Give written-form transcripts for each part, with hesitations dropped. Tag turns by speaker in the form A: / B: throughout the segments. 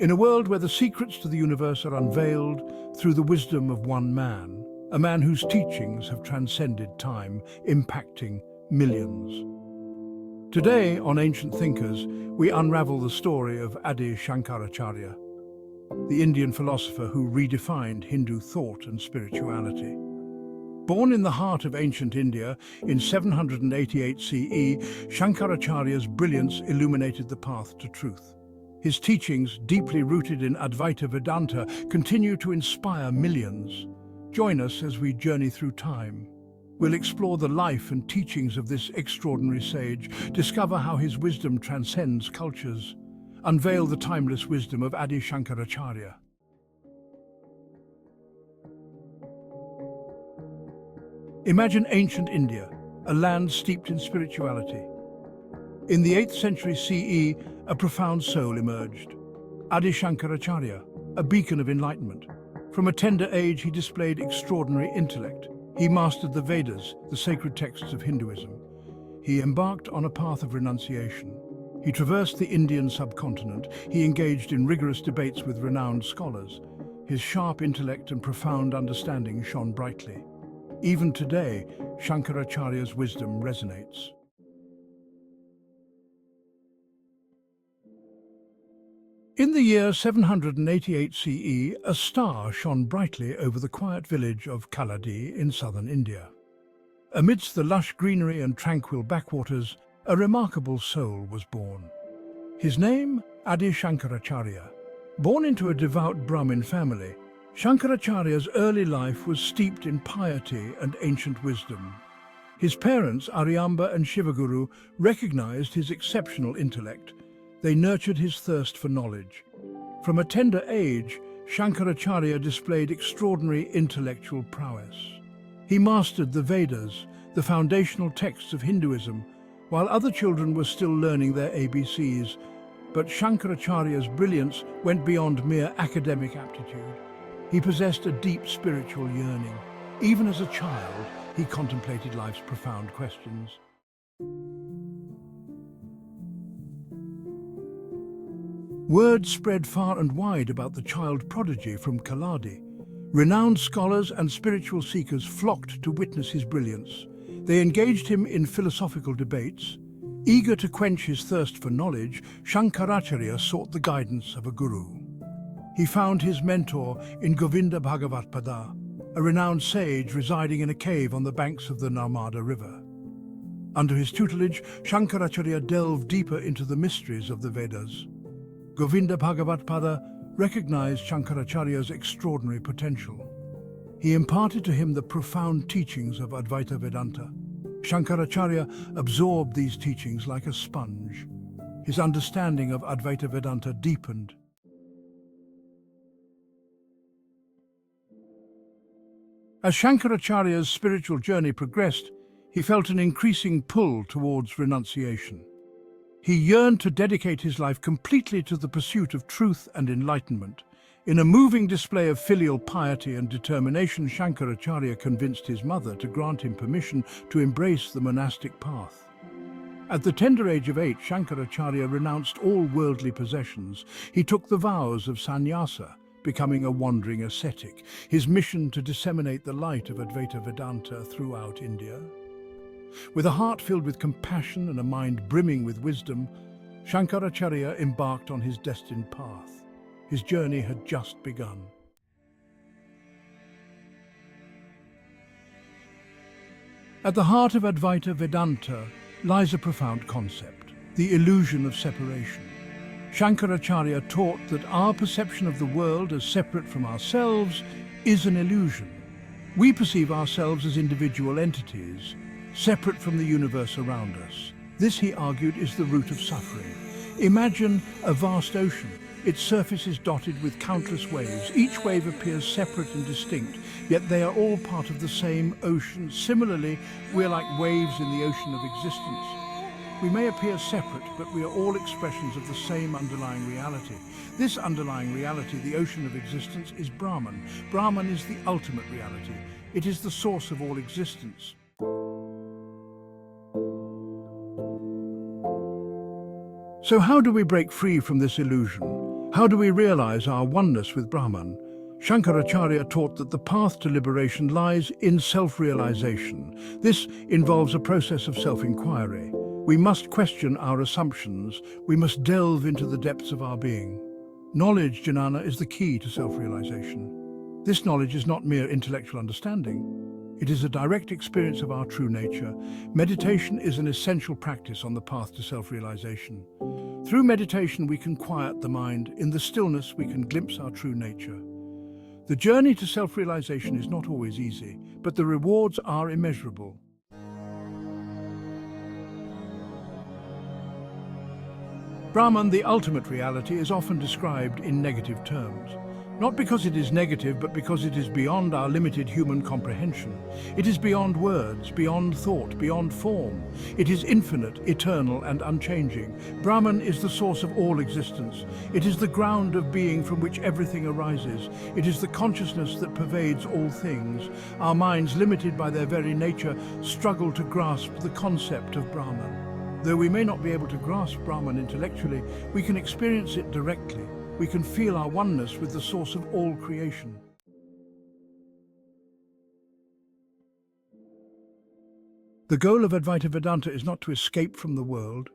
A: In a world where the secrets to the universe are unveiled through the wisdom of one man, a man whose teachings have transcended time, impacting millions. Today, on Ancient Thinkers, we unravel the story of Adi Shankaracharya, the Indian philosopher who redefined Hindu thought and spirituality. Born in the heart of ancient India in 788 CE, Shankaracharya's brilliance illuminated the path to truth. His teachings, deeply rooted in Advaita Vedanta, continue to inspire millions. Join us as we journey through time. We'll explore the life and teachings of this extraordinary sage, discover how his wisdom transcends cultures, unveil the timeless wisdom of Adi Shankaracharya. Imagine ancient India, a land steeped in spirituality. In the 8th century CE, a profound soul emerged. Adi Shankaracharya, a beacon of enlightenment. From a tender age, he displayed extraordinary intellect. He mastered the Vedas, the sacred texts of Hinduism. He embarked on a path of renunciation. He traversed the Indian subcontinent. He engaged in rigorous debates with renowned scholars. His sharp intellect and profound understanding shone brightly. Even today, Shankaracharya's wisdom resonates. In the year 788 CE, a star shone brightly over the quiet village of Kaladi in southern India. Amidst the lush greenery and tranquil backwaters, a remarkable soul was born. His name, Adi Shankaracharya. Born into a devout Brahmin family, Shankaracharya's early life was steeped in piety and ancient wisdom. His parents, Aryamba and Shivaguru, recognized his exceptional intellect. They nurtured his thirst for knowledge. From a tender age, Shankaracharya displayed extraordinary intellectual prowess. He mastered the Vedas, the foundational texts of Hinduism, while other children were still learning their ABCs. But Shankaracharya's brilliance went beyond mere academic aptitude. He possessed a deep spiritual yearning. Even as a child, he contemplated life's profound questions. Word spread far and wide about the child prodigy from Kaladi. Renowned scholars and spiritual seekers flocked to witness his brilliance. They engaged him in philosophical debates. Eager to quench his thirst for knowledge, Shankaracharya sought the guidance of a guru. He found his mentor in Govinda Bhagavatpada, a renowned sage residing in a cave on the banks of the Narmada River. Under his tutelage, Shankaracharya delved deeper into the mysteries of the Vedas. Govinda Bhagavatpada recognized Shankaracharya's extraordinary potential. He imparted to him the profound teachings of Advaita Vedanta. Shankaracharya absorbed these teachings like a sponge. His understanding of Advaita Vedanta deepened. As Shankaracharya's spiritual journey progressed, he felt an increasing pull towards renunciation. He yearned to dedicate his life completely to the pursuit of truth and enlightenment. In a moving display of filial piety and determination, Shankaracharya convinced his mother to grant him permission to embrace the monastic path. At the tender age of 8, Shankaracharya renounced all worldly possessions. He took the vows of sannyasa, becoming a wandering ascetic, his mission to disseminate the light of Advaita Vedanta throughout India. With a heart filled with compassion and a mind brimming with wisdom, Shankaracharya embarked on his destined path. His journey had just begun. At the heart of Advaita Vedanta lies a profound concept, the illusion of separation. Shankaracharya taught that our perception of the world as separate from ourselves is an illusion. We perceive ourselves as individual entities, separate from the universe around us. This, he argued, is the root of suffering. Imagine a vast ocean. Its surface is dotted with countless waves. Each wave appears separate and distinct, yet they are all part of the same ocean. Similarly, we're like waves in the ocean of existence. We may appear separate, but we are all expressions of the same underlying reality. This underlying reality, the ocean of existence, is Brahman. Brahman is the ultimate reality. It is the source of all existence. So how do we break free from this illusion? How do we realize our oneness with Brahman? Shankaracharya taught that the path to liberation lies in self-realization. This involves a process of self-inquiry. We must question our assumptions. We must delve into the depths of our being. Knowledge, Jnana, is the key to self-realization. This knowledge is not mere intellectual understanding. It is a direct experience of our true nature. Meditation is an essential practice on the path to self-realization. Through meditation, we can quiet the mind. In the stillness, we can glimpse our true nature. The journey to self-realization is not always easy, but the rewards are immeasurable. Brahman, the ultimate reality, is often described in negative terms. Not because it is negative, but because it is beyond our limited human comprehension. It is beyond words, beyond thought, beyond form. It is infinite, eternal, and unchanging. Brahman is the source of all existence. It is the ground of being from which everything arises. It is the consciousness that pervades all things. Our minds, limited by their very nature, struggle to grasp the concept of Brahman. Though we may not be able to grasp Brahman intellectually, we can experience it directly. We can feel our oneness with the source of all creation. The goal of Advaita Vedanta is not to escape from the world.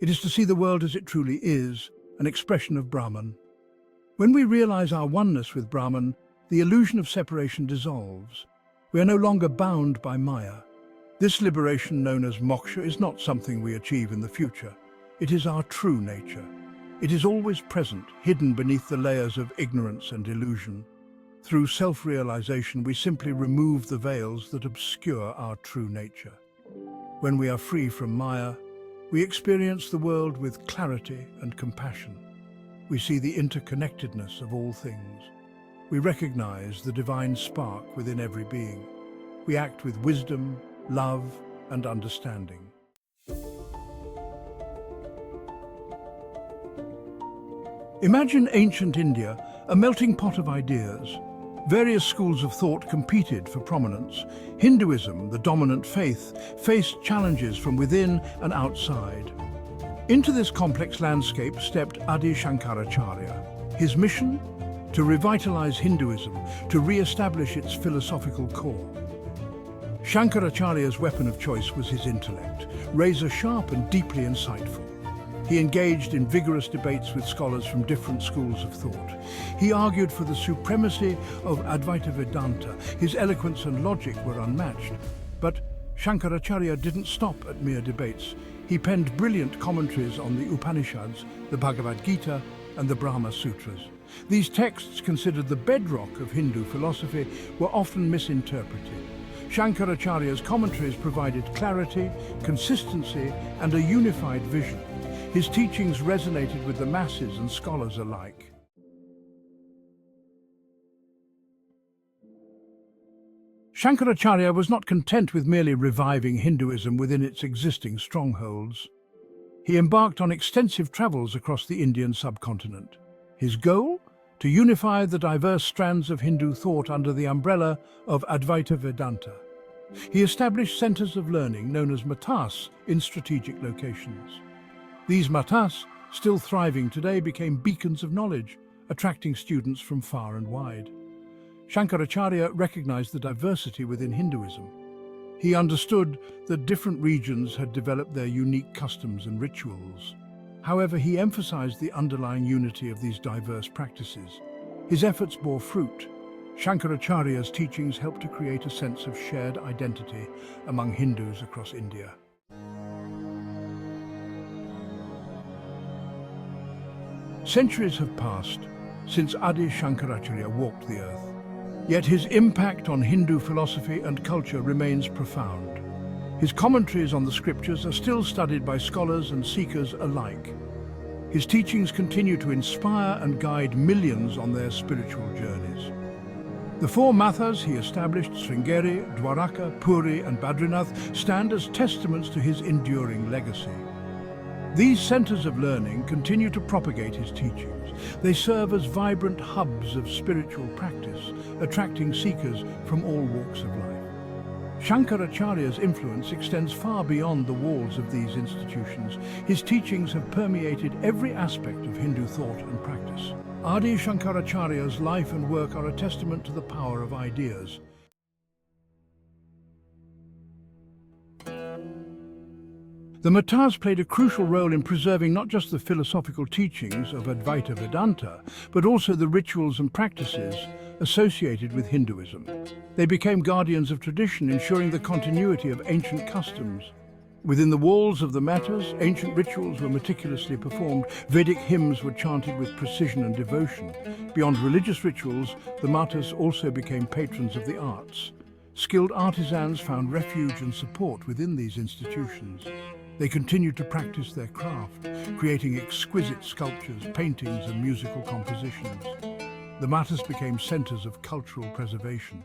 A: It is to see the world as it truly is, an expression of Brahman. When we realize our oneness with Brahman, the illusion of separation dissolves. We are no longer bound by Maya. This liberation, known as moksha, is not something we achieve in the future. It is our true nature. It is always present, hidden beneath the layers of ignorance and illusion. Through self-realization, we simply remove the veils that obscure our true nature. When we are free from Maya, we experience the world with clarity and compassion. We see the interconnectedness of all things. We recognize the divine spark within every being. We act with wisdom, love, and understanding. Imagine ancient India, a melting pot of ideas. Various schools of thought competed for prominence. Hinduism, the dominant faith, faced challenges from within and outside. Into this complex landscape stepped Adi Shankaracharya. His mission? To revitalize Hinduism, to re-establish its philosophical core. Shankaracharya's weapon of choice was his intellect, razor-sharp and deeply insightful. He engaged in vigorous debates with scholars from different schools of thought. He argued for the supremacy of Advaita Vedanta. His eloquence and logic were unmatched. But Shankaracharya didn't stop at mere debates. He penned brilliant commentaries on the Upanishads, the Bhagavad Gita, and the Brahma Sutras. These texts, considered the bedrock of Hindu philosophy, were often misinterpreted. Shankaracharya's commentaries provided clarity, consistency, and a unified vision. His teachings resonated with the masses and scholars alike. Shankaracharya was not content with merely reviving Hinduism within its existing strongholds. He embarked on extensive travels across the Indian subcontinent. His goal? To unify the diverse strands of Hindu thought under the umbrella of Advaita Vedanta. He established centers of learning known as matas in strategic locations. These matas, still thriving today, became beacons of knowledge, attracting students from far and wide. Shankaracharya recognized the diversity within Hinduism. He understood that different regions had developed their unique customs and rituals. However, he emphasized the underlying unity of these diverse practices. His efforts bore fruit. Shankaracharya's teachings helped to create a sense of shared identity among Hindus across India. Centuries have passed since Adi Shankaracharya walked the earth. Yet his impact on Hindu philosophy and culture remains profound. His commentaries on the scriptures are still studied by scholars and seekers alike. His teachings continue to inspire and guide millions on their spiritual journeys. The four mathas he established, Sringeri, Dwaraka, Puri, and Badrinath, stand as testaments to his enduring legacy. These centers of learning continue to propagate his teachings. They serve as vibrant hubs of spiritual practice, attracting seekers from all walks of life. Shankaracharya's influence extends far beyond the walls of these institutions. His teachings have permeated every aspect of Hindu thought and practice. Adi Shankaracharya's life and work are a testament to the power of ideas. The Matas played a crucial role in preserving not just the philosophical teachings of Advaita Vedanta, but also the rituals and practices associated with Hinduism. They became guardians of tradition, ensuring the continuity of ancient customs. Within the walls of the Matas, ancient rituals were meticulously performed. Vedic hymns were chanted with precision and devotion. Beyond religious rituals, the Matas also became patrons of the arts. Skilled artisans found refuge and support within these institutions. They continued to practice their craft, creating exquisite sculptures, paintings, and musical compositions. The Matas became centers of cultural preservation.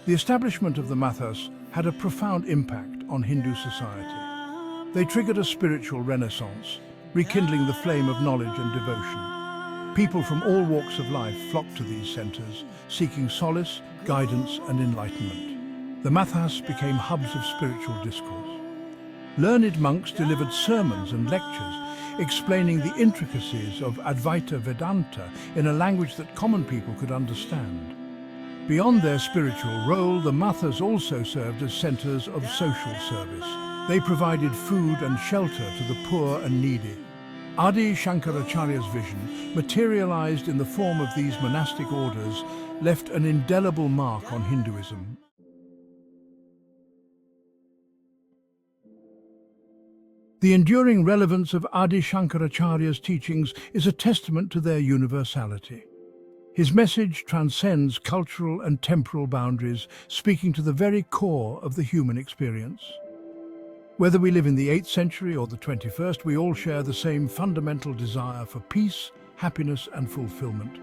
A: The establishment of the Matas had a profound impact on Hindu society. They triggered a spiritual renaissance, rekindling the flame of knowledge and devotion. People from all walks of life flocked to these centers, seeking solace, guidance, and enlightenment. The Matas became hubs of spiritual discourse. Learned monks delivered sermons and lectures, explaining the intricacies of Advaita Vedanta in a language that common people could understand. Beyond their spiritual role, the Matas also served as centers of social service. They provided food and shelter to the poor and needy. Adi Shankaracharya's vision, materialized in the form of these monastic orders, left an indelible mark on Hinduism. The enduring relevance of Adi Shankaracharya's teachings is a testament to their universality. His message transcends cultural and temporal boundaries, speaking to the very core of the human experience. Whether we live in the 8th century or the 21st, we all share the same fundamental desire for peace, happiness, and fulfillment.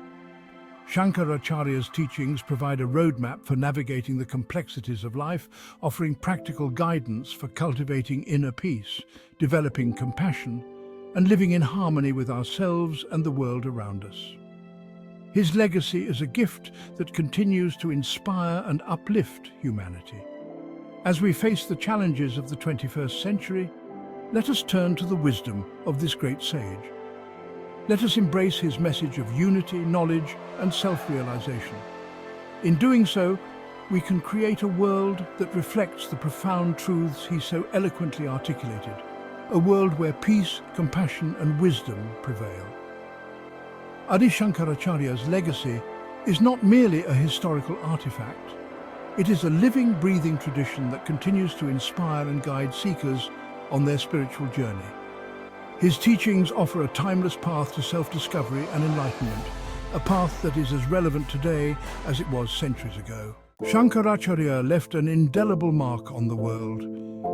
A: Shankaracharya's teachings provide a roadmap for navigating the complexities of life, offering practical guidance for cultivating inner peace, developing compassion, and living in harmony with ourselves and the world around us. His legacy is a gift that continues to inspire and uplift humanity. As we face the challenges of the 21st century, let us turn to the wisdom of this great sage. Let us embrace his message of unity, knowledge, and self-realization. In doing so, we can create a world that reflects the profound truths he so eloquently articulated, a world where peace, compassion, and wisdom prevail. Adi Shankaracharya's legacy is not merely a historical artifact. It is a living, breathing tradition that continues to inspire and guide seekers on their spiritual journey. His teachings offer a timeless path to self-discovery and enlightenment, a path that is as relevant today as it was centuries ago. Shankaracharya left an indelible mark on the world.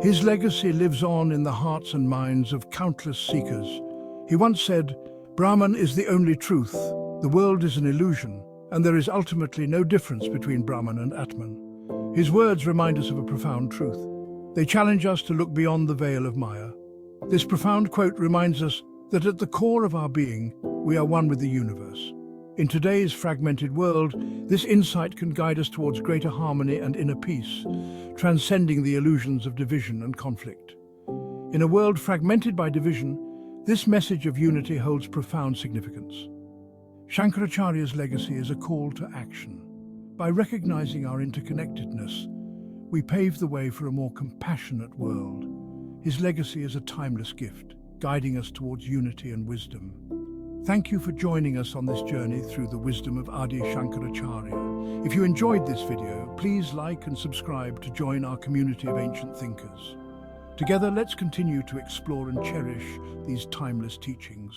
A: His legacy lives on in the hearts and minds of countless seekers. He once said, "Brahman is the only truth. The world is an illusion, and there is ultimately no difference between Brahman and Atman." His words remind us of a profound truth. They challenge us to look beyond the veil of Maya. This profound quote reminds us that at the core of our being, we are one with the universe. In today's fragmented world, this insight can guide us towards greater harmony and inner peace, transcending the illusions of division and conflict. In a world fragmented by division, this message of unity holds profound significance. Shankaracharya's legacy is a call to action. By recognizing our interconnectedness, we pave the way for a more compassionate world. His legacy is a timeless gift, guiding us towards unity and wisdom. Thank you for joining us on this journey through the wisdom of Adi Shankaracharya. If you enjoyed this video, please like and subscribe to join our community of ancient thinkers. Together, let's continue to explore and cherish these timeless teachings.